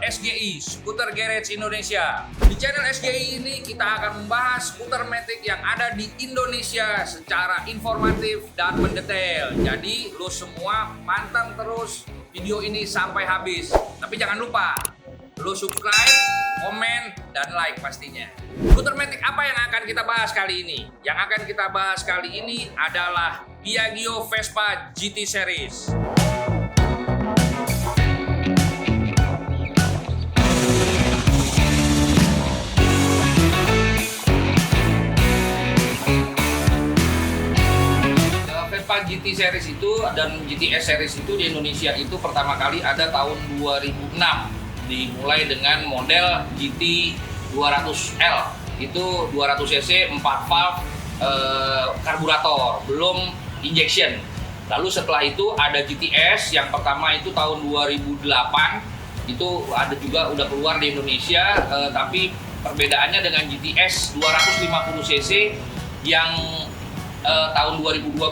SGI, Skuter Garage Indonesia. Di channel SGI ini kita akan membahas skuter matic yang ada di Indonesia secara informatif dan mendetail. Jadi lo semua pantang terus video ini sampai habis. Tapi jangan lupa lo subscribe, komen, dan like pastinya. Skuter matic apa yang akan kita bahas kali ini? Yang akan kita bahas kali ini adalah Piaggio Vespa GT Series. Vespa GT Series itu dan GTS Series itu di Indonesia itu pertama kali ada tahun 2006. Dimulai dengan model GT 200L. Itu 200 cc 4 valve karburator, belum injection. Lalu setelah itu ada GTS yang pertama itu tahun 2008. Itu ada juga udah keluar di Indonesia, tapi perbedaannya dengan GTS 250 cc yang tahun 2012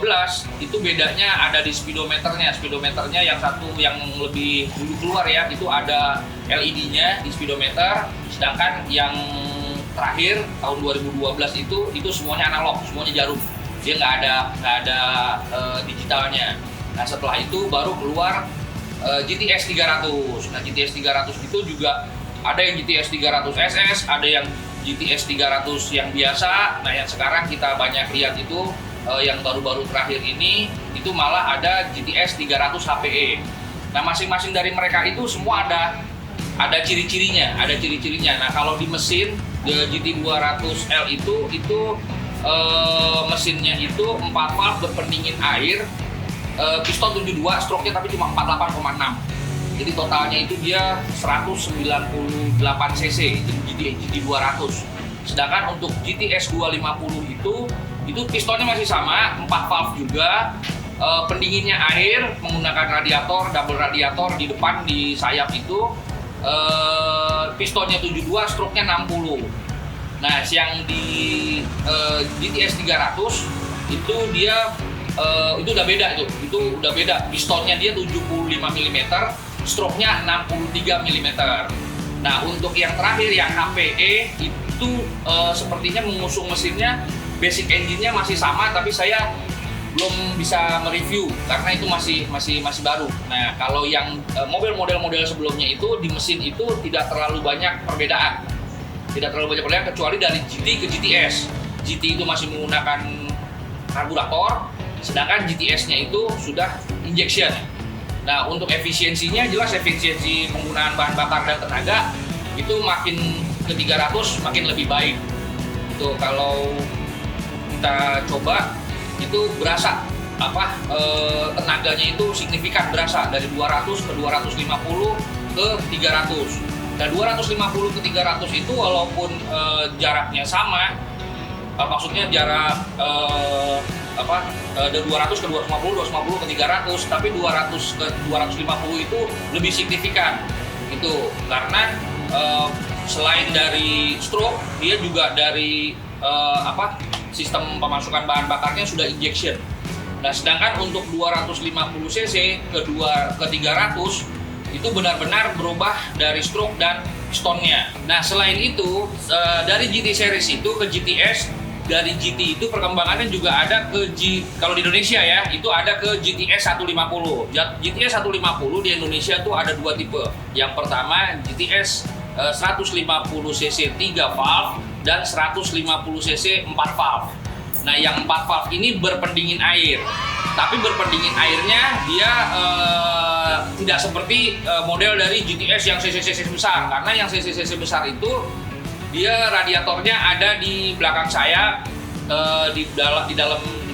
itu bedanya ada di speedometernya. Speedometernya yang satu yang lebih dulu keluar ya, itu ada LED-nya di speedometer, sedangkan yang terakhir tahun 2012 itu semuanya analog, semuanya jarum. Dia nggak ada digitalnya. Nah, setelah itu baru keluar GTS 300. Nah, GTS 300 itu juga ada yang GTS 300 SS, ada yang GTS 300 yang biasa. Nah, yang sekarang kita banyak lihat itu yang baru-baru terakhir ini itu malah ada GTS 300 HPE. Nah, masing-masing dari mereka itu semua ada ciri-cirinya, Nah, kalau di mesin GT 200L itu mesinnya itu 4 valve berpendingin air, piston 72, stroke-nya tapi cuma 48,6. Jadi totalnya itu dia 198 cc itu GT 200. Sedangkan untuk GTS 250 itu pistonnya masih sama, 4 valve juga, pendinginnya air menggunakan radiator, double radiator di depan di sayap itu, pistonnya 72, stroke-nya 60. Nah, yang di GTS 300 itu dia itu udah beda itu udah beda, pistonnya dia 75 mm, stroke-nya 63 mm. Nah, untuk yang terakhir yang HPE itu sepertinya mengusung mesinnya, basic engine-nya masih sama, tapi saya belum bisa mereview karena itu masih baru. Nah, kalau yang model sebelumnya itu di mesin itu tidak terlalu banyak perbedaan. Kecuali dari GT ke GTS. GT itu masih menggunakan karburator, sedangkan GTS-nya itu sudah injection. Nah, untuk efisiensinya jelas efisiensi penggunaan bahan bakar dan tenaga itu makin ke 300 makin lebih baik. Itu kalau kita coba itu berasa tenaganya itu signifikan, berasa dari 200 ke 250 ke 300. Nah, 250 ke 300 itu walaupun jaraknya sama, maksudnya jarak dari 200 ke 250 ke 300, tapi 200 ke 250 itu lebih signifikan. Itu karena selain dari stroke, dia juga dari sistem pemasukan bahan bakarnya sudah injection. Nah, sedangkan untuk 250 cc ke 300 itu benar-benar berubah dari stroke dan pistonnya. Nah, selain itu dari GT series itu ke GTS, dari GT itu perkembangannya juga ada kalau di Indonesia ya, itu ada ke GTS 150. GTS 150 di Indonesia tuh ada dua tipe. Yang pertama GTS 150 cc 3 valve dan 150 cc 4 valve. Nah, yang 4 valve ini berpendingin air. Tapi berpendingin airnya dia tidak seperti model dari GTS yang cc-cc besar. Karena yang cc-cc besar itu dia radiatornya ada di belakang saya, di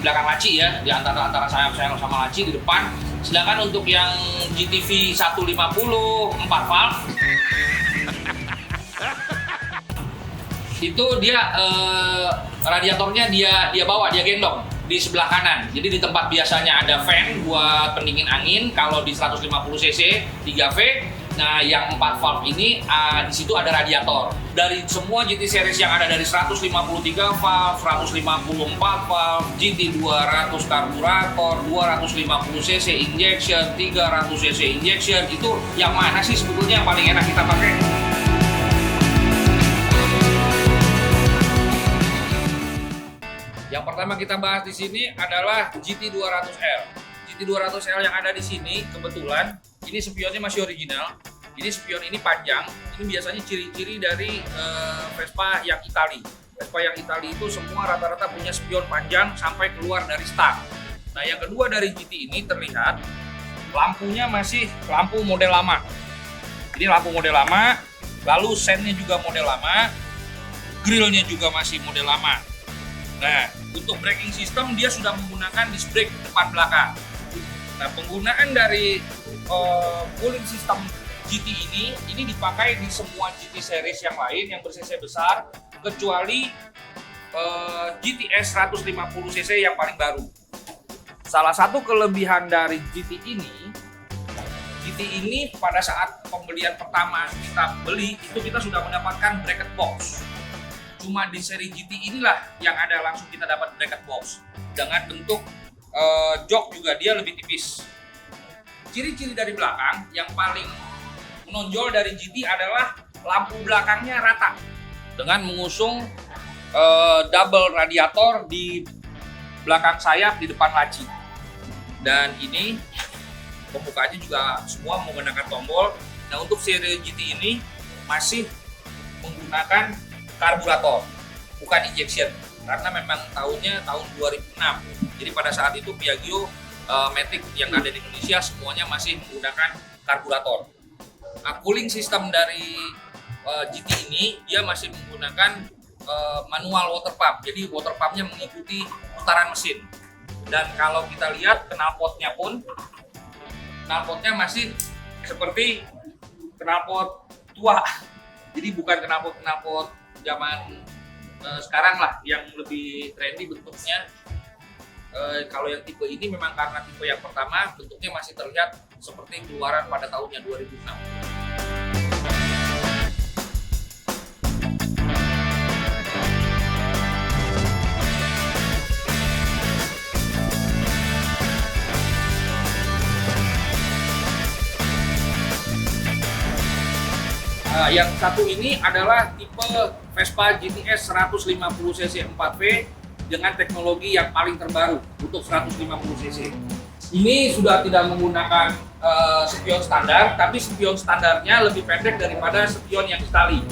belakang laci ya, di antara sayap sama laci di depan. Sedangkan untuk yang GTV 150 4 valve itu dia radiatornya dia gendong di sebelah kanan. Jadi di tempat biasanya ada fan buat pendingin angin kalau di 150 cc 3V. Nah, yang 4 valve ini di situ ada radiator. Dari semua GT series yang ada dari 153 valve, 154 valve, GT 200 karburator, 250 cc injection, 300 cc injection, itu yang mana sih sebetulnya yang paling enak kita pakai? Yang pertama kita bahas di sini adalah GT 200L. GT 200L yang ada di sini kebetulan ini spionnya masih original. Ini spion ini panjang. Ini biasanya ciri-ciri dari Vespa yang Itali. Vespa yang Itali itu semua rata-rata punya spion panjang sampai keluar dari stang. Nah, yang kedua dari GT ini terlihat lampunya masih lampu model lama. Ini lampu model lama, lalu sennya juga model lama, grillnya juga masih model lama. Nah, untuk braking system dia sudah menggunakan disc brake depan belakang. Nah, penggunaan dari cooling system GT ini dipakai di semua GT series yang lain yang ber-cc besar, kecuali GTS 150cc yang paling baru. Salah satu kelebihan dari GT ini pada saat pembelian pertama kita beli itu kita sudah mendapatkan bracket box. Cuma di seri GT inilah yang ada langsung kita dapat bracket box dengan bentuk jok juga dia lebih tipis. Ciri-ciri dari belakang yang paling menonjol dari GT adalah lampu belakangnya rata dengan mengusung double radiator di belakang sayap di depan laci. Dan ini pembukaannya juga semua menggunakan tombol. Nah, untuk seri GT ini masih menggunakan karburator, bukan injection, karena memang tahunnya tahun 2006. Jadi pada saat itu Piaggio Matic yang ada di Indonesia semuanya masih menggunakan karburator. Nah, cooling system dari GT ini dia masih menggunakan manual water pump. Jadi water pumpnya mengikuti putaran mesin. Dan kalau kita lihat knalpotnya masih seperti knalpot tua. Jadi bukan knalpot zaman sekarang lah yang lebih trendy bentuknya. Kalau yang tipe ini memang karena tipe yang pertama bentuknya masih terlihat seperti keluaran pada tahunnya 2006. Yang satu ini adalah tipe Vespa GTS 150cc 4V dengan teknologi yang paling terbaru untuk 150cc. Ini sudah tidak menggunakan spion standar, tapi spion standarnya lebih pendek daripada spion yang Itali.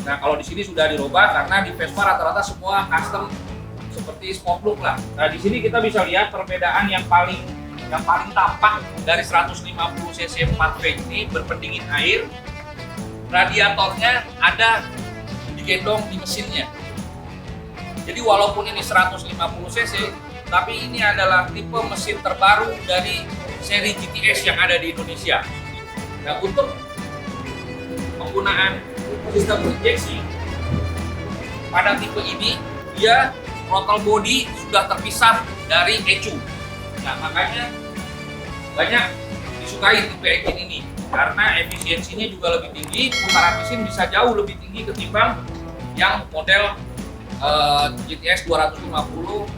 Nah, kalau di sini sudah dirubah karena di Vespa rata-rata semua custom seperti sport look lah. Nah, di sini kita bisa lihat perbedaan yang paling tampak dari 150cc 4V ini berpendingin air. Radiatornya ada digendong di mesinnya. Jadi walaupun ini 150cc, tapi ini adalah tipe mesin terbaru dari seri GTS yang ada di Indonesia. Nah, untuk penggunaan sistem injeksi pada tipe ini, dia throttle body sudah terpisah dari ECU. Nah, makanya banyak disukai tipe engine ini karena efisiensinya juga lebih tinggi, putaran mesin bisa jauh lebih tinggi ketimbang yang model GTS 250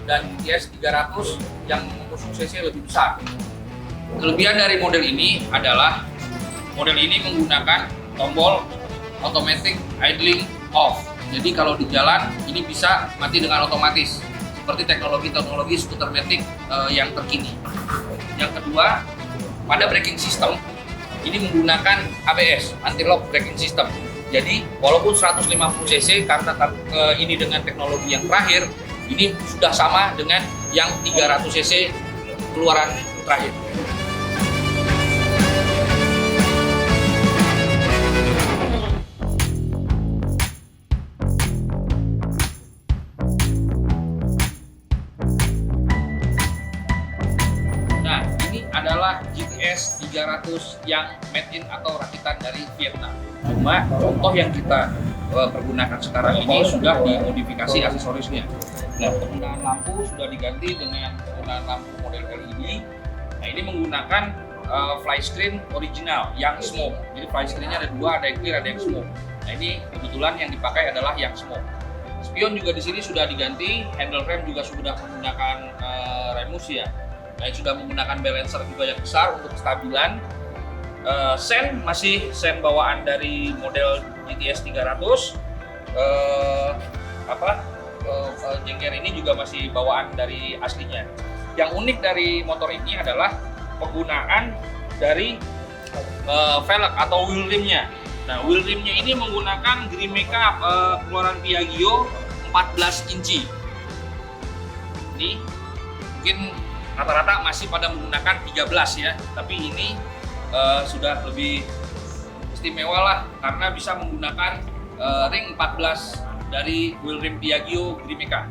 dan GTS 300 yang mengusung cc lebih besar. Kelebihan dari model ini adalah model ini menggunakan tombol automatic idling off. Jadi kalau di jalan ini bisa mati dengan otomatis seperti teknologi skuter Matic yang terkini. Yang kedua, pada braking system ini menggunakan ABS, anti-lock braking system. Jadi walaupun 150cc karena ini dengan teknologi yang terakhir, ini sudah sama dengan yang 300cc keluaran terakhir. Nah, ini adalah GTS 300 yang made in atau rakitan dari Vietnam. Cuma contoh yang kita pergunakan sekarang ini sudah dimodifikasi aksesorisnya. Nah, penggunaan lampu sudah diganti dengan penggunaan lampu model LED. Nah, ini menggunakan fly screen original yang smoke. Jadi fly screen-nya ada dua, ada yang clear, ada yang smoke. Nah ini kebetulan yang dipakai adalah yang smoke. Spion juga di sini sudah diganti, handle rem juga sudah menggunakan remus ya. Nah yang sudah menggunakan balancer juga yang besar untuk kestabilan. Sen masih sen bawaan dari model GTS 300. Jengger ini juga masih bawaan dari aslinya. Yang unik dari motor ini adalah penggunaan dari velg atau wheel rimnya. Nah, wheel rimnya ini menggunakan Grimeca keluaran Piaggio 14 inci. Ini mungkin rata-rata masih pada menggunakan 13 ya, tapi ini sudah lebih istimewa lah karena bisa menggunakan ring 14 dari wheel rim Piaggio Grimeca.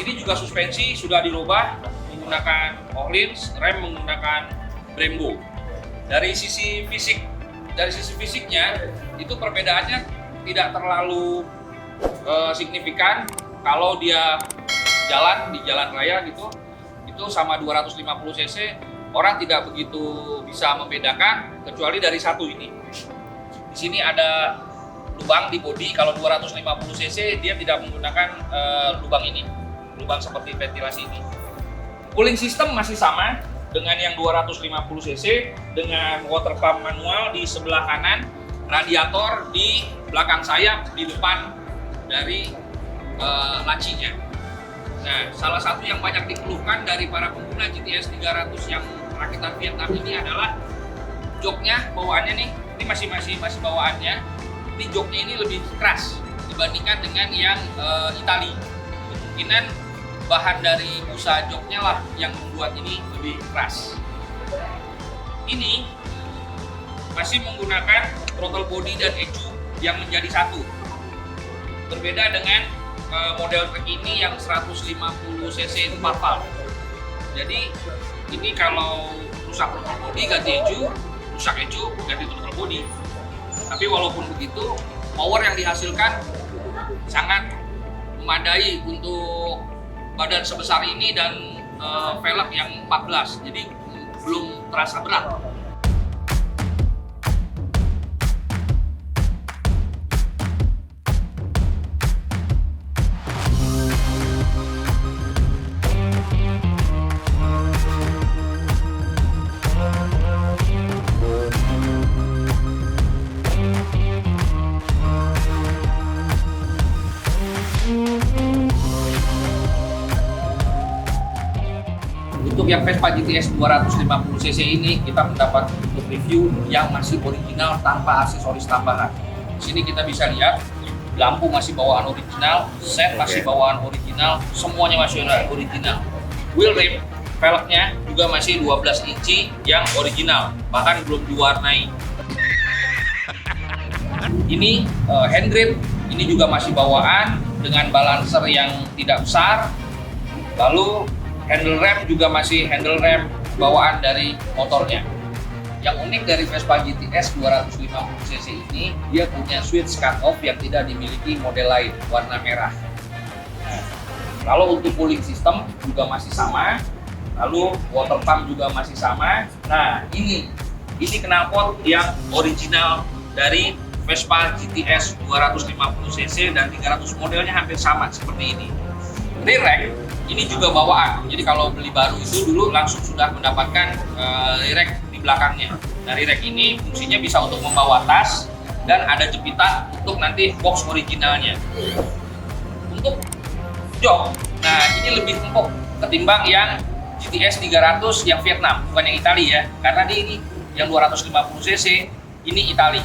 Ini juga suspensi sudah dirubah menggunakan Öhlins, rem menggunakan Brembo. Dari sisi fisiknya itu perbedaannya tidak terlalu signifikan. Kalau dia jalan di jalan raya gitu, itu sama 250 cc orang tidak begitu bisa membedakan kecuali dari satu ini. Di sini ada lubang di bodi. Kalau 250 cc dia tidak menggunakan lubang ini, lubang seperti ventilasi ini. Cooling system masih sama dengan yang 250 cc dengan water pump manual di sebelah kanan, radiator di belakang sayap, di depan dari lacinya. Nah, salah satu yang banyak dikeluhkan dari para pengguna GTS 300 yang rakitan Vietnam ini adalah joknya, bawaannya nih, ini masih bawaannya. Ini joknya ini lebih keras dibandingkan dengan yang Itali. Kemungkinan bahan dari busa joknya lah yang membuat ini lebih keras. Ini masih menggunakan throttle body dan ECU yang menjadi satu. Berbeda dengan model truk ini yang 150 cc 4 valve. Jadi ini kalau rusak throttle body ganti ECU, rusak ECU ganti throttle body. Tapi walaupun begitu, power yang dihasilkan sangat memadai untuk badan sebesar ini dan velg yang 14. Jadi belum terasa berat. Untuk yang Vespa GTS 250 cc ini kita mendapat untuk review yang masih original tanpa aksesoris tambahan. Di sini kita bisa lihat lampu masih bawaan original, set masih bawaan original, semuanya masih original. Wheel rim, velgnya juga masih 12 inci yang original, bahkan belum diwarnai. Ini hand grip, ini juga masih bawaan dengan balancer yang tidak besar. Lalu handle rem juga masih handle rem bawaan dari motornya. Yang unik dari Vespa GTS 250 cc ini, dia punya switch cut off yang tidak dimiliki model lain, warna merah. Kalau untuk cooling system juga masih sama, lalu water pump juga masih sama. Nah ini knalpot yang original dari Vespa GTS 250 cc dan 300 modelnya hampir sama seperti ini. Rear rack ini juga bawaan, jadi kalau beli baru itu dulu langsung sudah mendapatkan rear rack di belakangnya. Nah, rear rack ini fungsinya bisa untuk membawa tas dan ada jepitan untuk nanti box originalnya. Untuk jok, nah ini lebih empuk ketimbang yang GTS 300 yang Vietnam, bukan yang Itali ya, karena ini yang 250 cc ini Itali.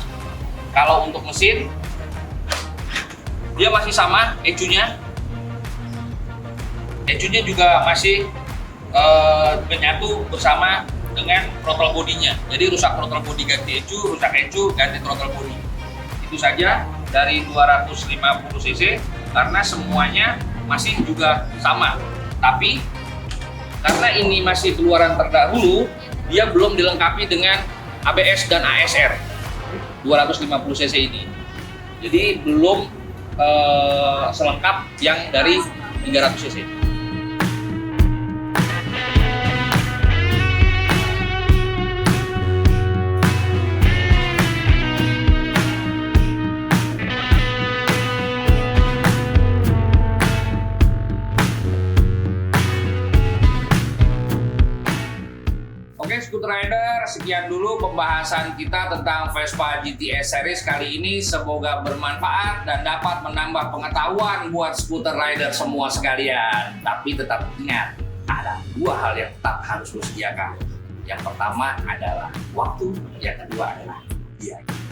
Kalau untuk mesin dia masih sama ECU-nya. ECU-nya juga masih menyatu bersama dengan throttle body-nya. Jadi rusak throttle body ganti ECU, rusak ECU ganti throttle body. Itu saja dari 250 cc karena semuanya masih juga sama. Tapi karena ini masih keluaran terdahulu, dia belum dilengkapi dengan ABS dan ASR 250 cc ini. Jadi belum selengkap yang dari 300 cc. sekian dulu pembahasan kita tentang Vespa GTS Series kali ini. Semoga bermanfaat dan dapat menambah pengetahuan buat skuter rider semua sekalian. Tapi tetap ingat, ada dua hal yang tetap harus lo sediakan. Yang pertama adalah waktu, yang kedua adalah biaya.